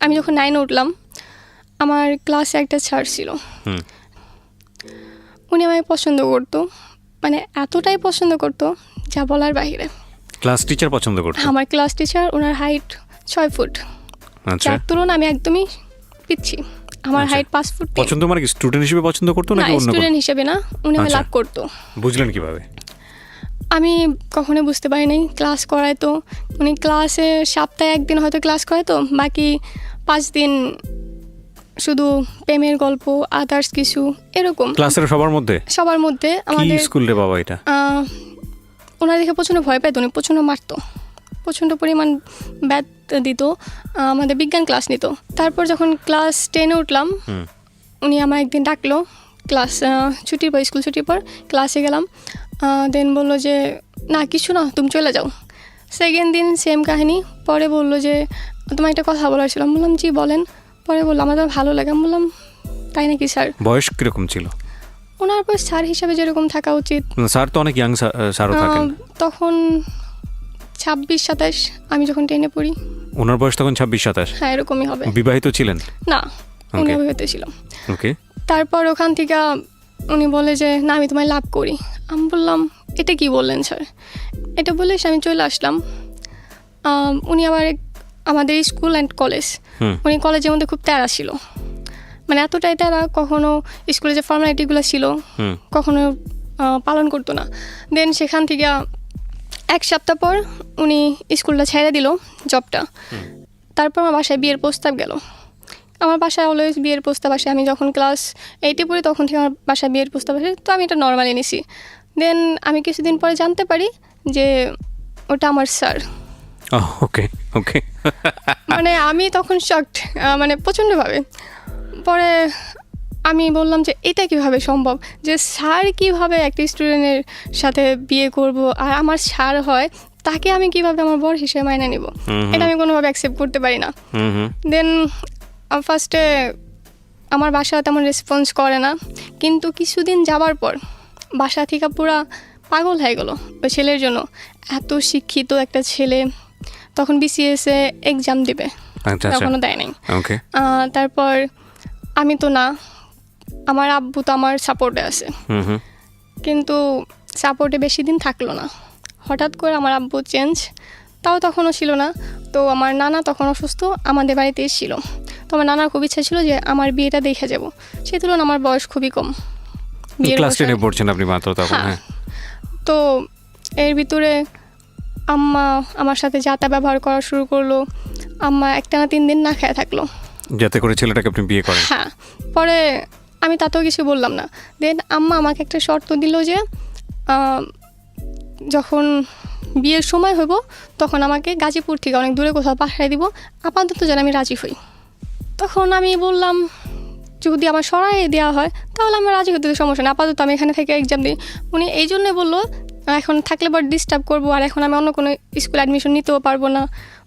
আমি যখন 9-এ উঠলাম, আমার ক্লাসে একটা স্যার ছিল। উনি আমাকে পছন্দ করতো, মানে এতটাই পছন্দ করতো যা বলার বাহিরে। ক্লাস টিচার পছন্দ করতো? আমার ক্লাস টিচার, ওনার হাইট 6 ফুট। আচ্ছা, যার তুলনায় আমি একদমই পিচ্ছি। আমার হাইট 5 ফুট। পছন্দ মানে কি স্টুডেন্ট হিসেবে পছন্দ করতো নাকি অন্য কোনো? স্টুডেন্ট হিসেবে না, উনি আমাকে লাভ করতো। বুঝলেন কিভাবে? আমি কখনো বুঝতে পারি নাই। ক্লাস করাইতো উনি, ক্লাসে সপ্তাহে 1 দিন হয়তো ক্লাস করাইতো, বাকি 5 দিন শুধু প্রেমের গল্প, আদার্স কিছু এরকম। ক্লাসের সবার মধ্যে? সবার মধ্যে। আমাদের স্কুল রে বাবা এটা? ওনার দেখে প্রচণ্ড ভয় পাইতো, উনি প্রচণ্ড মারতো, প্রচণ্ড পরিমাণ ব্যাথ দিত। আমাদের বিজ্ঞান ক্লাস নিত। তারপর যখন ক্লাস 10-এ উঠলাম, উনি আমার একদিন ডাকলো ক্লাস ছুটির পর, স্কুল ছুটির পর ক্লাসে গেলাম। দেন বললো যে না কিছু না, তুমি চলে যাও। সেকেন্ড দিন সেম কাহিনী। পরে বললো যে তোমার একটা কথা বলার ছিল। আমি বললাম জি বলেন। পরে বললো আমার তো ভালো লাগে। আমি বললাম তাই নাকি স্যার? বয়স কিরকম ছিল ওনার? বয়স স্যার হিসাবে যেরকম থাকা উচিত। স্যার তো অনেক ইয়াং স্যারও থাকেন। তখন 26-27, আমি যখন 10-এ পড়ি। ওনার বয়স তখন 26-27? হ্যাঁ, এরকমই হবে। বিবাহিত ছিলেন? না, উনি অবিবাহিত ছিল। ওকে। তারপর ওখান থেকে উনি বলে যে না আমি তোমায় লাভ করি। আমি বললাম এটা কি বললেন স্যার? এটা বলে আমি চলে আসলাম। উনি আবার আমাদের স্কুল অ্যান্ড কলেজ, উনি কলেজের মধ্যে খুব তেড়া ছিল, মানে এতটাই তেড়া, কখনো স্কুলে যে ফর্মালিটিগুলো ছিল কখনো পালন করতো না। দেন সেখান থেকে 1 সপ্তাহ পর উনি স্কুলটা ছেড়ে দিল, জবটা। তারপর আমার বাসায় বিয়ের প্রস্তাব গেল। আমার বাসায় অলওয়েজ বিয়ের প্রস্তাব আসে। আমি যখন ক্লাস 8-এ পড়ি তখন থেকে আমার বাসায় বিয়ের প্রস্তাব আসে, তো আমি এটা নর্মালি নিছি। দেন আমি কিছুদিন পরে জানতে পারি যে ওটা আমার স্যার। ওকে ওকে। মানে আমি তখন শকড, মানে প্রচণ্ডভাবে। পরে আমি বললাম যে এটা কিভাবে সম্ভব, যে স্যার কিভাবে একটা স্টুডেন্টের সাথে বিয়ে করব, আর আমার স্যার হয়, তাকে আমি কিভাবে আমার বর হিসেবে মাইনে নিব? এটা আমি কোনোভাবে অ্যাকসেপ্ট করতে পারি না। দেন ফার্স্টে আমার বাসা তেমন রেসপন্স করে না, কিন্তু কিছুদিন যাবার পর বাসা থেকে পুরা পাগল হয়ে গেল ওই ছেলের জন্য। এত শিক্ষিত একটা ছেলে, তখন বিসিএসে এক্সাম দেবে, তখনও দেয় নাই। তারপর আমি তো না, আমার আব্বু তো আমার সাপোর্টে আছে, কিন্তু সাপোর্টে বেশি দিন থাকলো না। হঠাৎ করে আমার আব্বু চেঞ্জ, তাও তখনও ছিল না। তো আমার নানা তখন অসুস্থ, আমাদের বাড়িতে এসেছিল। তো আমার নানার খুব ইচ্ছা ছিল যে আমার বিয়েটা দেখে যাব। সেই তুলনায় আমার বয়স খুবই কম। ক্লাস 10-এ পড়ছেন আপনি মাত্র তখন? হ্যাঁ। তো এর ভিতরে আম্মা আমার সাথে যাতা ব্যবহার করা শুরু করলো। আম্মা একটানা 3 দিন না খেয়ে থাকলো যাতে করে ছেলেটাকে আপনি বিয়ে করেন। হ্যাঁ। পরে আমি তাতেও কিছু বললাম না। দেন আম্মা আমাকে একটা শর্ত দিল যে যখন বিয়ের সময় হইব তখন আমাকে গাজীপুর থেকে অনেক দূরে কোথাও পাঠিয়ে দিব, আপাতত যেন আমি রাজি হই। তখন আমি বললাম যদি আমার সরাই দেওয়া হয় তাহলে আমি রাজি হতে সমস্যা না, আপাতত আমি এখানে থেকে এক্সাম দিই। উনি এই জন্যে বললো এখন থাকলে পর ডিস্টার্ব করবো, আর এখন আমি অন্য কোনো স্কুলে অ্যাডমিশন নিতেও পারবো না।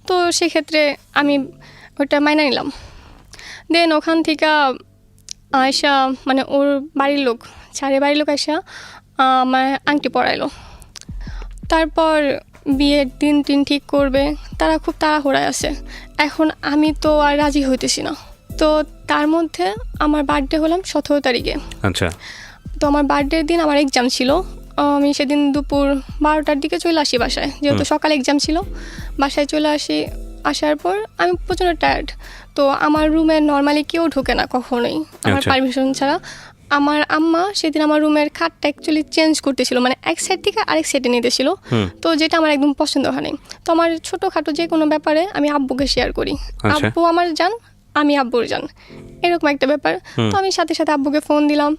তো সেক্ষেত্রে আমি ওইটা মাইনা নিলাম। দেন ওখান থেকে আয়সা, মানে ওর বাড়ির লোক, স্যারের বাড়ির লোক আয়সা আমার আংটি পরাইলো। তারপর বিয়ের দিন ঠিক করবে, তারা খুব তাড়াহুড়ায় আছে। এখন আমি তো আর রাজি হইতেছি না। তো তার মধ্যে আমার বার্থডে হলাম 17 তারিখে। আচ্ছা। তো আমার বার্থডের দিন আমার এক্সাম ছিল। আমি সেদিন দুপুর 12টার দিকে চলে আসি বাসায়, যেহেতু সকালে এক্সাম ছিল। বাসায় চলে আসি, আসার পর আমি প্রচণ্ড টায়ার্ড। তো আমার রুমে নর্মালি কেউ ঢোকে না কখনোই আমার পারমিশন ছাড়া। আমার আম্মা সেদিন আমার রুমের খাটটা অ্যাকচুয়ালি চেঞ্জ করতেছিল, মানে এক সাইড থেকে আরেক সাইডে নিতেছিল। তো যেটা আমার একদম পছন্দ হয়নি। তো আমার ছোটোখাটো যে কোনো ব্যাপারে আমি আব্বুকে শেয়ার করি। আব্বু আমার জান, আমি আব্বুর জান, এরকম একটা ব্যাপার। তো আমি সাথে সাথে আব্বুকে ফোন দিলাম।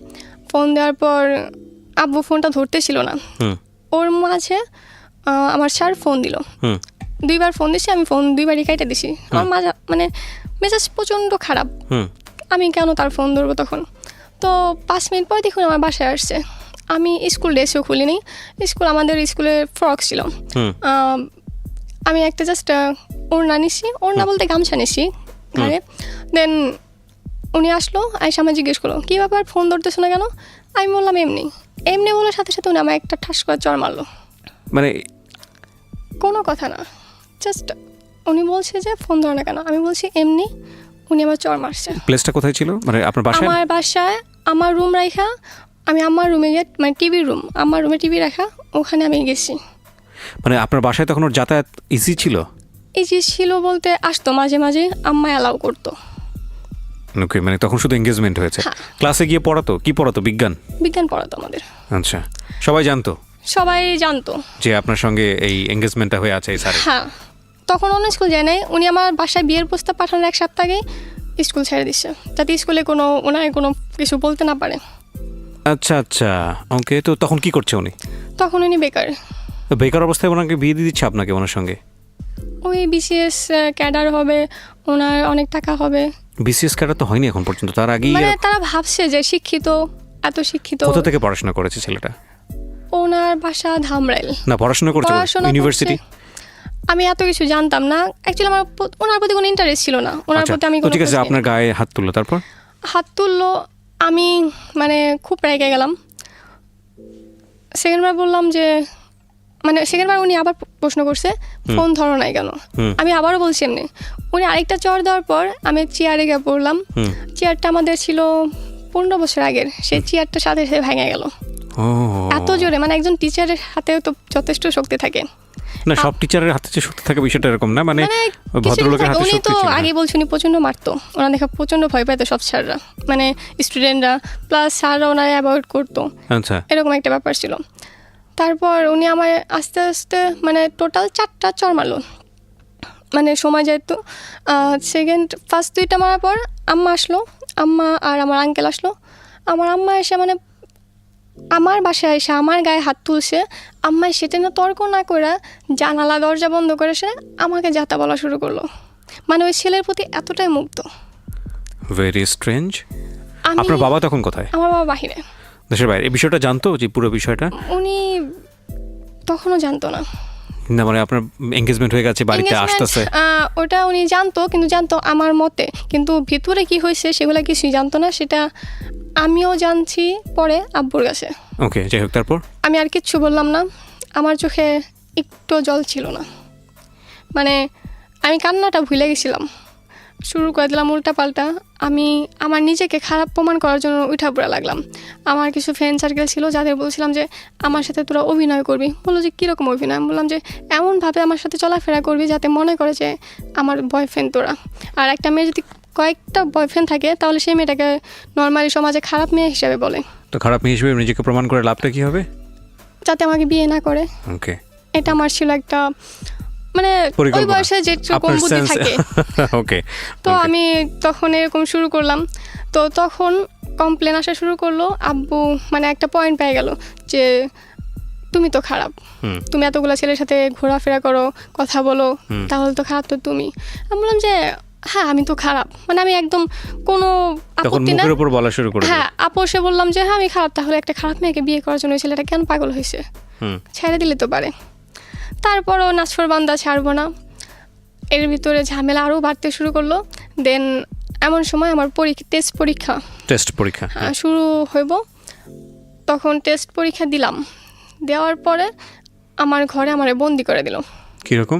ফোন দেওয়ার পর আব্বু ফোনটা ধরতেছিল না। ওর মাঝে আমার স্যার ফোন দিল। 2বার ফোন দিছি, আমি ফোন 2বারই কেটে দিছি। আমার মানে মেজাজ প্রচণ্ড খারাপ। আমি কেন তার ফোন ধরবো তখন? তো 5 মিনিট পর দেখুন আমার বাসায় আসছে। আমি স্কুল ড্রেসও খুলিনি, আমাদের স্কুলের ফ্রক ছিল। আমি একটা জাস্ট ওড়না নিছি, ওড়না বলতে গামছা নিছি ঘরে। দেন উনি আসলো, আয়সা আমায় জিজ্ঞেস করলো কী ব্যাপার, ফোন ধরতেছো না কেন? আমি বললাম এমনি এমনি বলার সাথে সাথে উনি আমার একটা ঠাস করে চড় মারলো। মানে কোনো কথা না, জাস্ট উনি বলছে যে ফোন ধরে না কেন, আমি বলছি এমনি। উনি আমার চড় মারছে। প্লেসটা কোথায় ছিল, মানে আপনার বাসায়? আমার বাসায় আমার রুম রাখা, আমি আমার রুমে গিয়ে, মানে টিভির রুম, আমার রুমে টিভি রাখা, ওখানে আমি গেছি। মানে আপনার বাসায় তখন ওর যাতায়াত ইজি ছিল? এই যে ছিল বলতে আসতো মাঝে মাঝে, আম্মা অ্যালাউ করতো। ওকে, মানে তখন শুধু এঙ্গেজমেন্ট হয়েছে। হ্যাঁ। ক্লাসে গিয়ে পড়াতো, কি পড়াতো? বিজ্ঞান? বিজ্ঞান পড়াতো আমাদের। আচ্ছা, সবাই জানতো সবাই জানতো যে আপনার সঙ্গে এই এঙ্গেজমেন্টটা হয়ে আছে এই স্যারের? হ্যাঁ। তখন অন্য স্কুল যায় নাই, উনি আমার বাসায় বিয়ের প্রস্তাব পাঠানোর এক সপ্তাহ আগেই স্কুল ছেড়ে দিচ্ছে, যাতে স্কুলে ওনার কোনো কিছু বলতে না পারে। আচ্ছা আচ্ছা, ওকে। তো তখন কি করছে উনি? তখন উনি বেকার। তো বেকার অবস্থায় ওনাকে বিয়ে দিয়ে দিচ্ছে আপনাকে ওনার সঙ্গে? ওই বিসিএস ক্যাডার হবে, ওনার অনেক টাকা হবে। বিসিএস ক্যাডার তো হয়নি এখন পর্যন্ত, তার আগেই। মানে তারা ভাবছে যে শিক্ষিত, এত শিক্ষিত। কোথা থেকে পড়াশোনা করেছে ছেলেটা? ওনার বাসা ধামরাইল। না, পড়াশোনা করছে পড়াশোনা ইউনিভার্সিটি? আমি এত কিছু জানতাম না অ্যাকচুয়ালি, আমার ওনার প্রতি কোনো ইন্টারেস্ট ছিল না, ওনার আচ্ছা, প্রতি আমি তো কোনো ঠিক আছে, খোঁজ আপনার নিইনি। গায়ে হাত তুললো, তারপর? হাত তুললো, আমি মানে খুব রেগে গেলাম। সেকেন্ডবার বললাম যে, মানে সেকেন্ডবার উনি আবার প্রশ্ন করছে ফোন ধরো নাই কেন। আমি আবারও বলছি এমনি। উনি আরেকটা চড় দেওয়ার পর আমি চেয়ারে গিয়ে পড়লাম। চেয়ারটা আমাদের ছিল 15 বছর আগের, সেই চেয়ারটা সাথে সাথে ভেঙে গেল। ও, এত জোরে, মানে একজন টিচারের হাতেও তো যথেষ্ট শক্তি থাকে না, সব টিচারের হাতে যে শক্তি থাকে বিষয়টা এরকম না, মানে মানে ভদ্রলোকের হাতে উনি শক্তি তো ছিল। আগে বলছি উনি প্রচন্ড মারতো, ওনার দেখা প্রচন্ড ভয় পাইতো সব স্যাররা, মানে স্টুডেন্টরা প্লাস স্যাররা ওনারা অ্যাভয়েড করতো, আচ্ছা, এরকম একটা ব্যাপার ছিল। তারপর উনি আমায় আস্তে আস্তে মানে টোটাল 4টা চড় মারলো, মানে সময় যেহেতু ফার্স্ট 2টা মারার পর আম্মা আসলো, আম্মা আর আমার আঙ্কেল আসলো। আমার আম্মা এসে মানে আমার বাসায় এসে আমার গায়ে হাত তুলছে। আম্মাই সেটা না তর্ক না করে জানালা দরজা বন্ধ করে সে আমাকে যাতা বলা শুরু করলো, মানে ওই ছেলের প্রতি এতটাই মুগ্ধ। Very strange. আমি, আপনার বাবা তখন কোথায়? আমার বাবা বাহিরে, দেশের বাইরে। এই বিষয়টা জানতো যে পুরো বিষয়টা? উনি তখনও জানতো না। না, মানে আপনার এঙ্গেজমেন্ট হয়ে গেছে, বাড়িতে Engagement, আসতেছে? ওটা উনি জানতো, কিন্তু জানতো আমার মতে, কিন্তু ভিতরে কি হয়েছে সেগুলো কিছুই জানতো না। সেটা আমিও জানছি পরে আব্বুর কাছে। ওকে, যাই হোক, তারপর? আমি আমি আর কিচ্ছু বললাম না, আমার চোখে একটু জল ছিল না, মানে আমি কান্নাটা ভুলে গেছিলাম, শুরু করে দিলাম উল্টাপাল্টা। আমি আমার নিজেকে খারাপ প্রমাণ করার জন্য উঠা পড়া লাগলাম। আমার কিছু ফ্রেন্ড সার্কেল ছিল যাদের বলছিলাম যে আমার সাথে তোরা অভিনয় করবি। বললো যে কীরকম অভিনয়? আমি বললাম যে এমনভাবে আমার সাথে চলাফেরা করবি যাতে মনে করে যে আমার বয়ফ্রেন্ড তোরা। আর একটা মেয়ে যদি কয়েকটা বয়ফ্রেন্ড থাকে তাহলে সেই মেয়েটাকে নর্মালি সমাজে খারাপ মেয়ে হিসেবে বলে। তো খারাপ মেয়ে হিসেবে নিজেকে প্রমাণ করে লাভটা কি হবে? যাতে আমাকে বিয়ে না করে। ওকে, এটা আমার ছিল একটা, মানে ওই পরিকল্পনা। বয়সে যেরকম আপনার বুদ্ধি sense- থাকে। ওকে, তো আমি তখন এরকম শুরু করলাম। তো তখন কমপ্লেন আসা শুরু করলো। আব্বু মানে একটা পয়েন্ট পেয়ে গেল যে তুমি তো খারাপ, তুমি এতগুলো ছেলের সাথে ঘোরাফেরা করো, কথা বলো, তাহলে তো খারাপ তো তুমি। আমি বললাম যে হ্যাঁ আমি তো খারাপ, মানে আমি একদম কোনো তখন আপত্তি না। মুখের উপর বলা শুরু করে দিল। হ্যাঁ, আপোষে বললাম যে হ্যাঁ আমি খারাপ, তাহলে একটা খারাপ মেয়েকে বিয়ে করার জন্য ওই ছেলেটা কেন পাগল হয়েছে, ছেড়ে দিলে তো পারে। তারপরও নাছর বান্দা ছাড়বো না, এর ভিতরে ঝামেলা আরও বাড়তে শুরু করলো। দেন এমন সময় আমার টেস্ট পরীক্ষা শুরু হইব। তখন টেস্ট পরীক্ষা দিলাম, দেওয়ার পরে আমার ঘরে আমারে বন্দি করে দিল। কিরকম?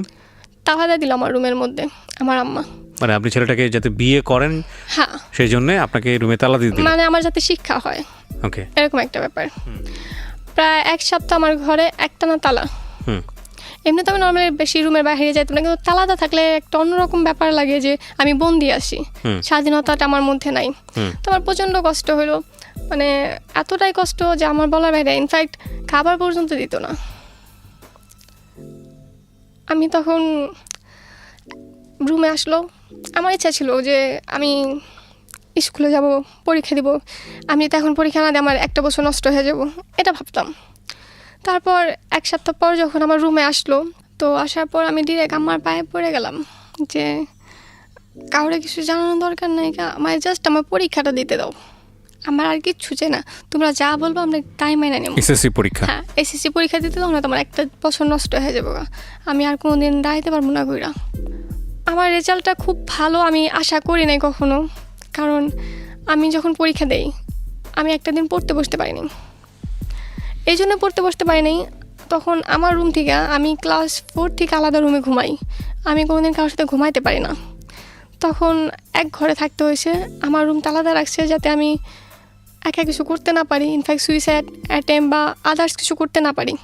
তালা দিল আমার রুমের মধ্যে আমার আম্মা। মানে আপনি ছেলেটাকে যাতে বিয়ে করেন, হ্যাঁ, সেই জন্য আপনাকে রুমে তালা দিয়ে দিল? মানে আমার যাতে শিক্ষা হয়, ওকে, এরকম একটা ব্যাপার। প্রায় 1 সপ্তাহ আমার ঘরে একটানা তালা। এমনি তো আমি নর্মালি বেশি রুমের বাইরে যাইতাম না, কিন্তু তালাটা থাকলে একটা অন্যরকম ব্যাপার লাগে যে আমি বন্দি আছি, স্বাধীনতাটা আমার মধ্যে নাই। তো আমার প্রচণ্ড কষ্ট হলো, মানে এতটাই কষ্ট যে আমার বলার বাইরে। ইনফ্যাক্ট খাবার পর্যন্ত দিত না। আমি তখন রুমে আসলো, আমার ইচ্ছা ছিল যে আমি স্কুলে যাব, পরীক্ষা দিব। আমি তো এখন পরীক্ষা না দিয়ে আমার 1 বছর নষ্ট হয়ে যাব, এটা ভাবতাম। তারপর 1 সপ্তাহ পর যখন আমার রুমে আসলো, তো আসার পর আমি ডিরেক্ট আমার পায়ে পড়ে গেলাম যে কাউরে কিছু জানানোর দরকার নাই, আমার জাস্ট আমার পরীক্ষাটা দিতে দাও, আমার আর কিচ্ছু চাই না, তোমরা যা বলবো আমরা তাই মেনে নেব। এসএসসি পরীক্ষা? হ্যাঁ, এসএসসি পরীক্ষা দিতে দাও না, তোমার 1 বছর নষ্ট হয়ে যাবো, আমি আর কোনোদিন দাঁড়াইতে পারবো না কইরা। আমার রেজাল্টটা খুব ভালো আমি আশা করি নাই কখনো, কারণ আমি যখন পরীক্ষা দেই আমি একটা দিন পড়তে বসতে পারিনি। এই জন্য পড়তে বসতে পারিনি, তখন আমার রুম থেকে আমি ক্লাস 4 থেকে আলাদা রুমে ঘুমাই, আমি কোনোদিন কারোর সাথে ঘুমাইতে পারি না। তখন এক ঘরে থাকতে হয়েছে, আমার রুমটা আলাদা রাখছে যাতে আমি একা কিছু করতে না পারি, ইনফ্যাক্ট সুইসাইড অ্যাটেম্প বা আদার্স কিছু করতে না পারি।